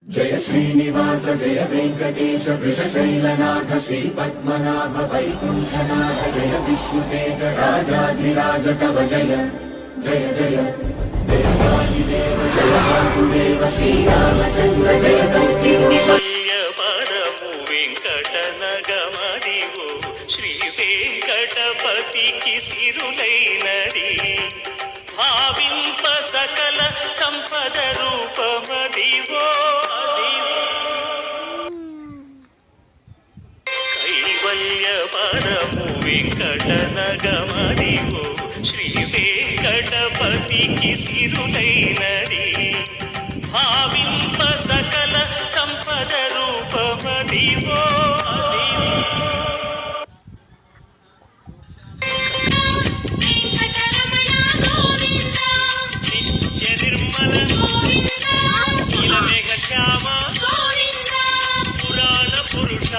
जय श्रीनिवास जय वेंकटेश वृषशैलनाथ श्रीपद्मनाभ वैकुण्ठनाथ जय विष्णुतेज राजाधिराज तव जय जय जय देवादिदेव जय वासुदेव श्रीरामचन्द्र जय పరము వెంకటనగమదివో శ్రీ వెంకటపతికి సిరులైనది భావింప సకల సంపద రూపమదివో కైవల్య పరము వెంకటనగమదివో శ్రీ వెంకటపతికి సిరులైనది భావింప సకల సంపద రూపమదివో నిత్య నిర్మల నీలమేఘ శ్యామ పురాణ పురుష